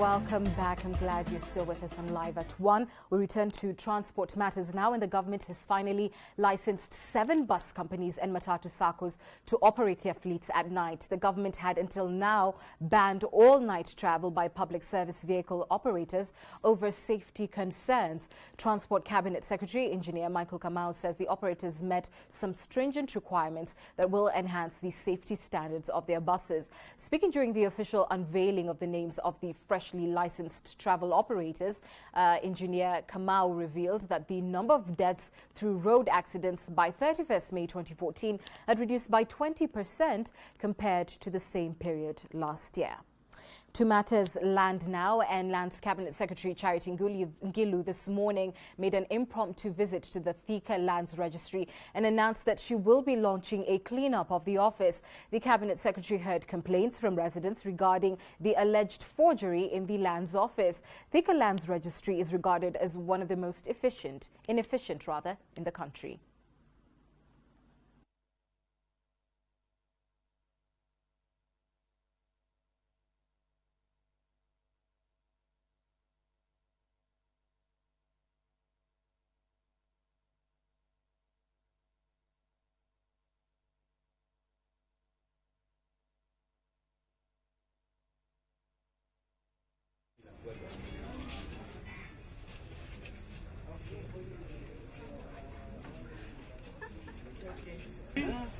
Welcome back. I'm glad you're still with us. I'm live at 1. We return to transport matters now, and the government has finally licensed 7 bus companies and Matatu Saccos to operate their fleets at night. The government had until now banned all night travel by public service vehicle operators over safety concerns. Transport Cabinet Secretary Engineer Michael Kamau says the operators met some stringent requirements that will enhance the safety standards of their buses. Speaking during the official unveiling of the names of the freshly licensed travel operators, Engineer Kamau revealed that the number of deaths through road accidents by 31st May 2014 had reduced by 20% compared to the same period last year. To matters land now, and Lands Cabinet Secretary Charity Ngilu this morning made an impromptu visit to the Thika Lands Registry and announced that she will be launching a cleanup of the office. The Cabinet Secretary heard complaints from residents regarding the alleged forgery in the Lands Office. Thika Lands Registry is regarded as one of the most inefficient in the country.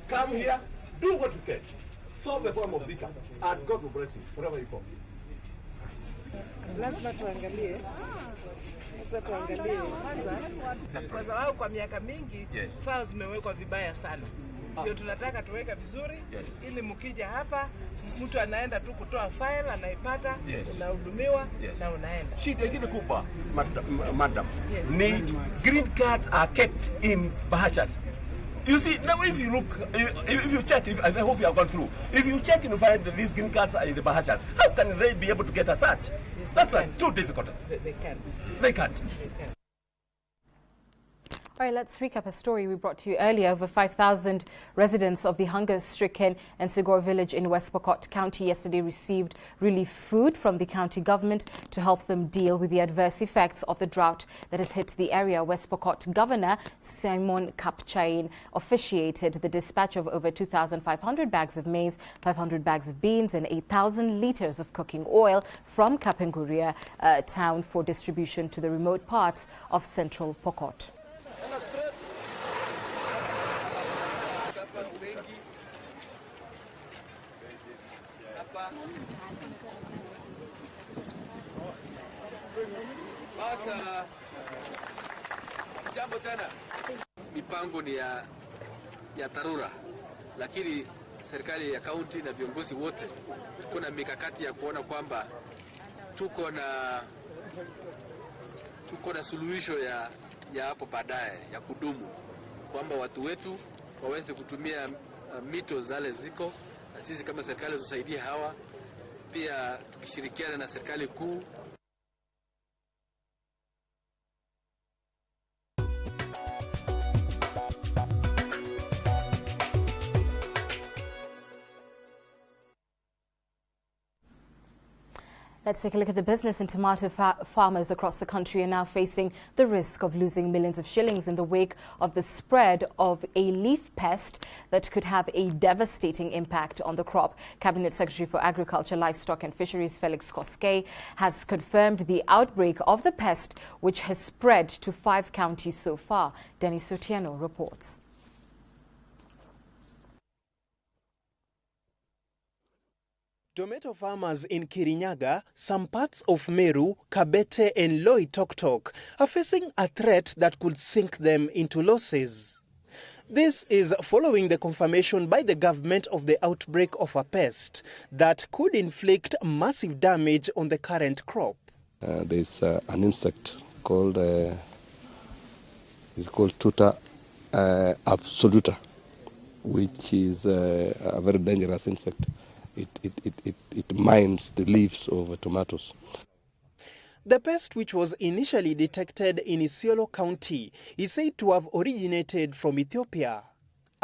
Come here, do what you can. Solve the problem of Thika, and God will bless you wherever you go. Lazima tuangalie kwa sababu kwa miaka mingi files zimewekwa vibaya sana. Ndio tunataka tuweka vizuri ili mkija hapa mtu anaenda tu kutoa file anaipata, unahudumiwa na unaenda. Shida ingine kubwa, madam, ni green cards are kept in bahashas. You see, now if you look, if you check, I hope you have gone through, if you check and find that these green cards are in the bahashas, how can they be able to get a search? That's too difficult. They can't. They can't. All right, let's recap a story we brought to you earlier. Over 5,000 residents of the hunger-stricken Ensegor village in West Pokot County yesterday received relief food from the county government to help them deal with the adverse effects of the drought that has hit the area. West Pokot Governor Simon Kapchain officiated the dispatch of over 2,500 bags of maize, 500 bags of beans and 8,000 litres of cooking oil from Kapenguria town for distribution to the remote parts of central Pokot. Jambo tena, mipango ni ya dharura, lakini serikali ya kaunti na viongozi wote tuko na mikakati ya kuona kwamba tuko na suluhisho ya hapo baadaye ya kudumu, kwamba watu wetu waweze kutumia mito zale ziko, na sisi kama serikali tusaidie hawa pia tukishirikiana na serikali kuu. Let's take a look at the business. And tomato farmers across the country are now facing the risk of losing millions of shillings in the wake of the spread of a leaf pest that could have a devastating impact on the crop. Cabinet Secretary for Agriculture, Livestock and Fisheries Felix Koskei has confirmed the outbreak of the pest, which has spread to 5 counties so far. Dennis Otieno reports. Tomato farmers in Kirinyaga, some parts of Meru, Kabete and Loitoktok are facing a threat that could sink them into losses. This is following the confirmation by the government of the outbreak of a pest that could inflict massive damage on the current crop. There's an insect called Tuta absoluta, which is a very dangerous insect. It mines the leaves of tomatoes. The pest, which was initially detected in Isiolo County, is said to have originated from Ethiopia.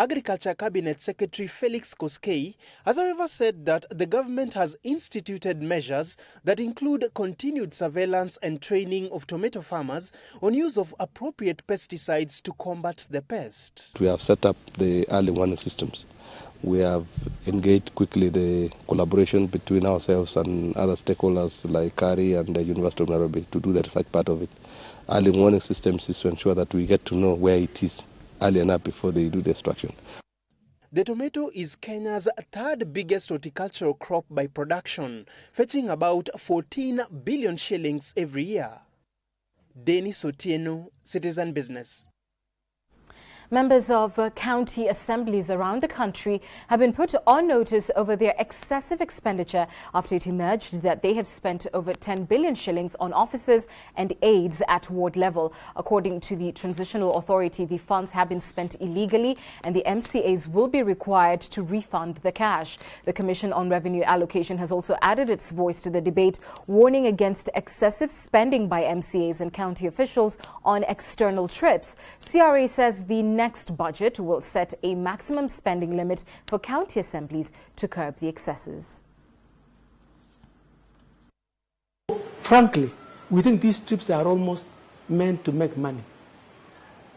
Agriculture Cabinet Secretary Felix Koskei has however said that the government has instituted measures that include continued surveillance and training of tomato farmers on use of appropriate pesticides to combat the pest. We have set up the early warning systems. We have engaged quickly the collaboration between ourselves and other stakeholders like CARI and the University of Nairobi to do the research part of it. Early warning systems is to ensure that we get to know where it is early enough before they do the extraction. The tomato is Kenya's third biggest horticultural crop by production, fetching about 14 billion shillings every year. Dennis Otieno, Citizen Business. Members of county assemblies around the country have been put on notice over their excessive expenditure after it emerged that they have spent over 10 billion shillings on offices and aids at ward level. According to the Transitional Authority, the funds have been spent illegally and the MCAs will be required to refund the cash. The Commission on Revenue Allocation has also added its voice to the debate, warning against excessive spending by MCAs and county officials on external trips. CRA says the next budget will set a maximum spending limit for county assemblies to curb the excesses. Frankly, we think these trips are almost meant to make money.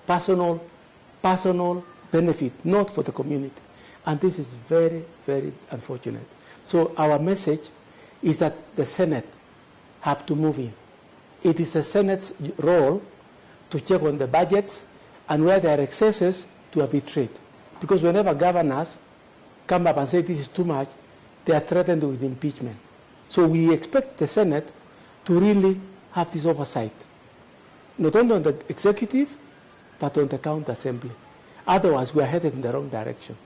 Personal benefit, not for the community. And this is very, very unfortunate. So our message is that the Senate have to move in. It is the Senate's role to check on the budgets and where there are excesses to arbitrate. Because whenever governors come up and say this is too much, they are threatened with impeachment. So we expect the Senate to really have this oversight, not only on the executive, but on the county assembly. Otherwise, we are headed in the wrong direction.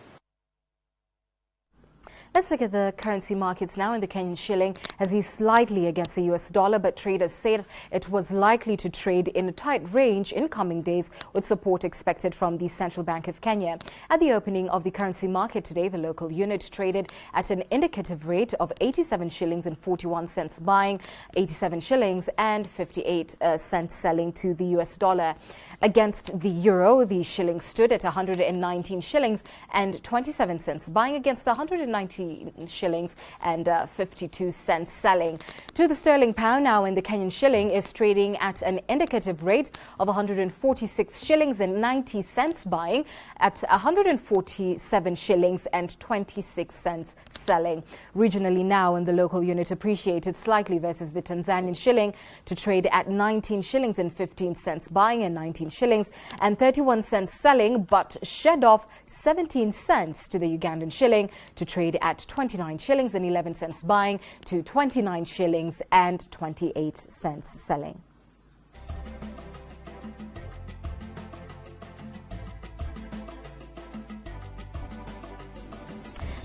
Let's look at the currency markets now. In the Kenyan shilling has eased slightly against the US dollar, but traders said it was likely to trade in a tight range in coming days, with support expected from the Central Bank of Kenya. At the opening of the currency market today, the local unit traded at an indicative rate of 87 shillings and 41 cents buying, 87 shillings and 58 cents selling to the US dollar. Against the euro, the shilling stood at 119 shillings and 27 cents buying against 119 shillings and 52 cents selling. To the sterling pound now, in the Kenyan shilling is trading at an indicative rate of 146 shillings and 90 cents buying, at 147 shillings and 26 cents selling. Regionally now, in the local unit appreciated slightly versus the Tanzanian shilling to trade at 19 shillings and 15 cents buying and 19 shillings and 31 cents selling, but shed off 17 cents to the Ugandan shilling to trade at 29 shillings and 11 cents buying to 29 shillings and 28 cents selling.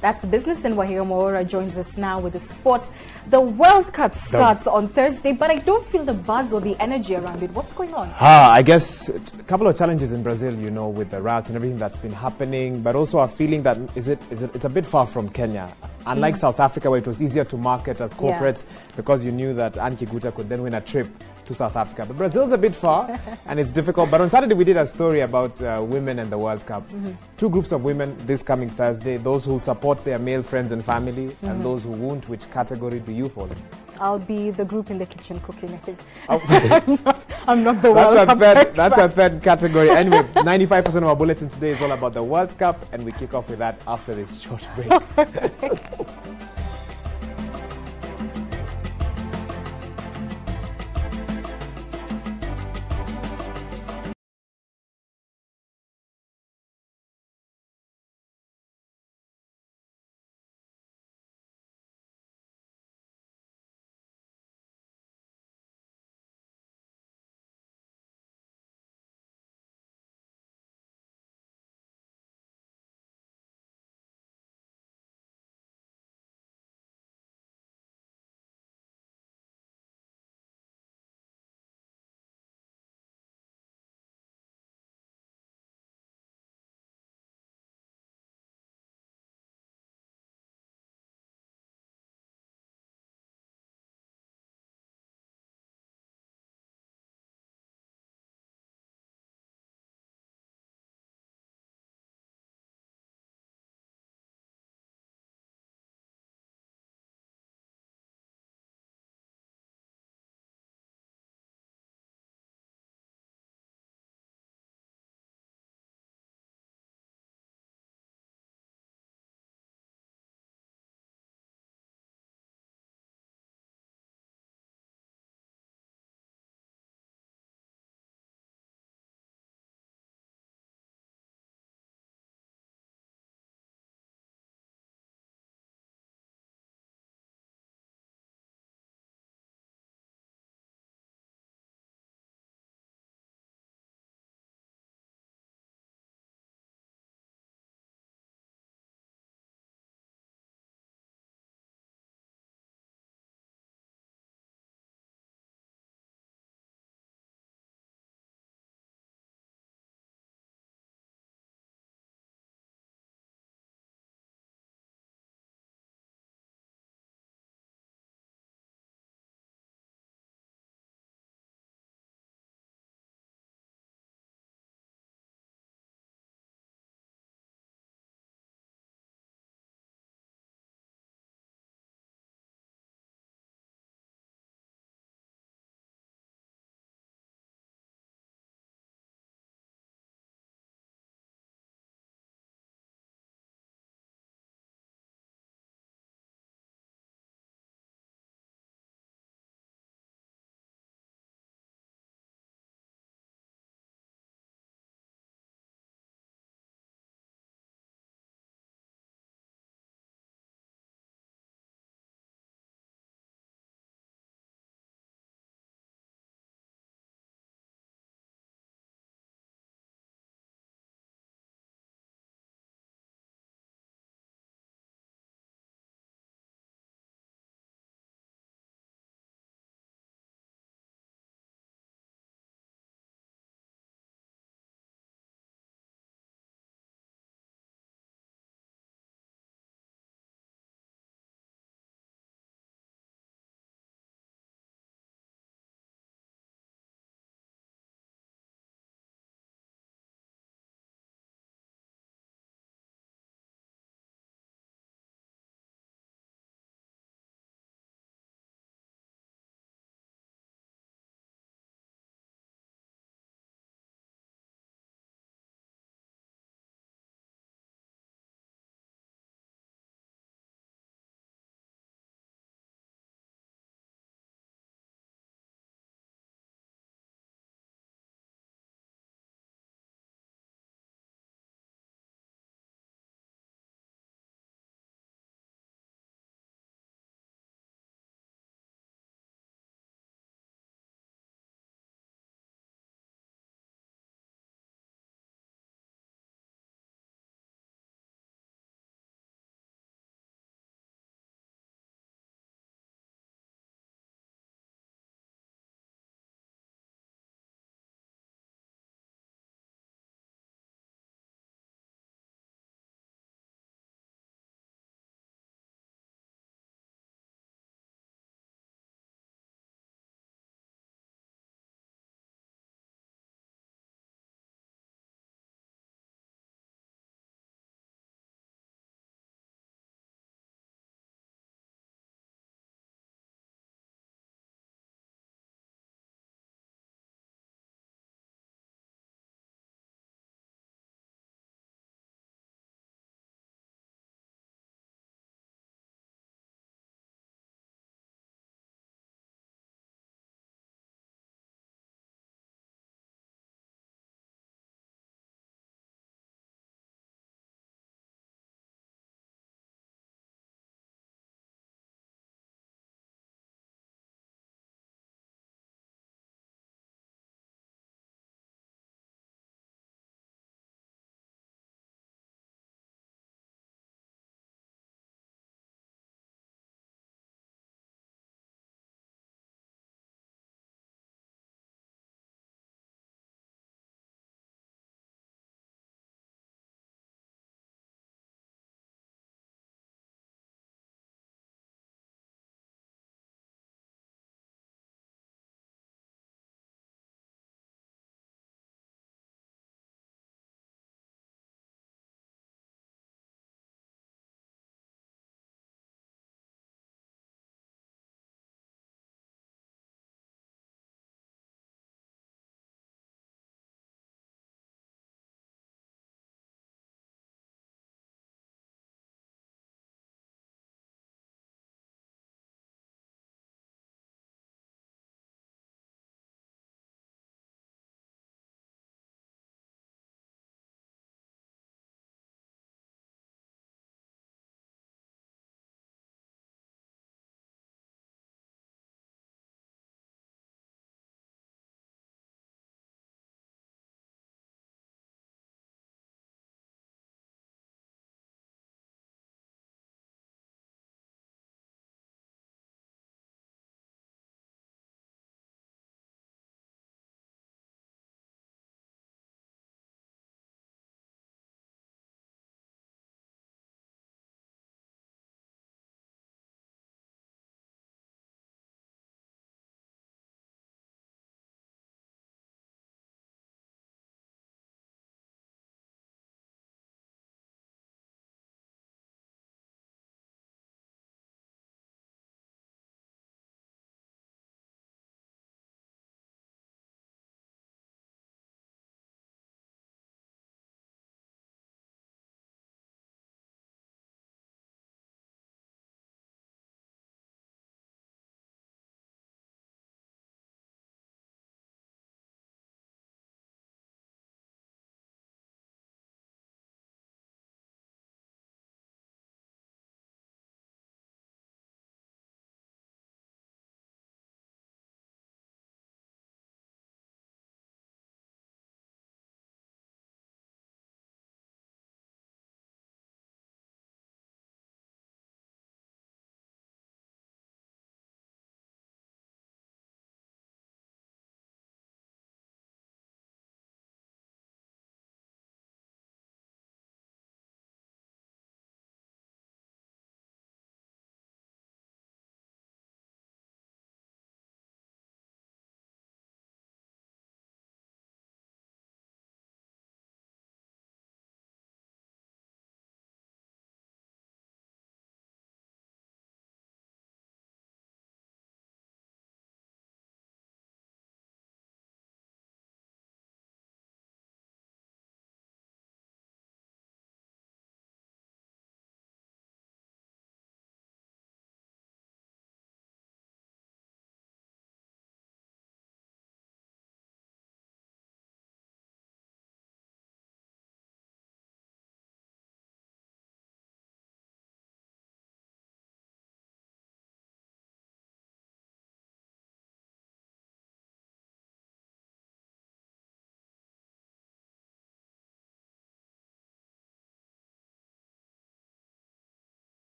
That's business, and Wahiro Moora joins us now with the sports. The World Cup starts on Thursday, but I don't feel the buzz or the energy around it. What's going on? I guess a couple of challenges in Brazil, you know, with the riots and everything that's been happening, but also a feeling that it's a bit far from Kenya. Unlike South Africa, where it was easier to market as corporates because you knew that Anne Kiguta could then win a trip to South Africa. But Brazil's a bit far and it's difficult. But on Saturday, we did a story about women and the World Cup. Two groups of women this coming Thursday, those who support their male friends and family and those who won't. Which category do you fall in? I'll be the group in the kitchen cooking, I think. I'm not the World Cup. That's a third category. Anyway, 95% of our bulletin today is all about the World Cup, and we kick off with that after this short break.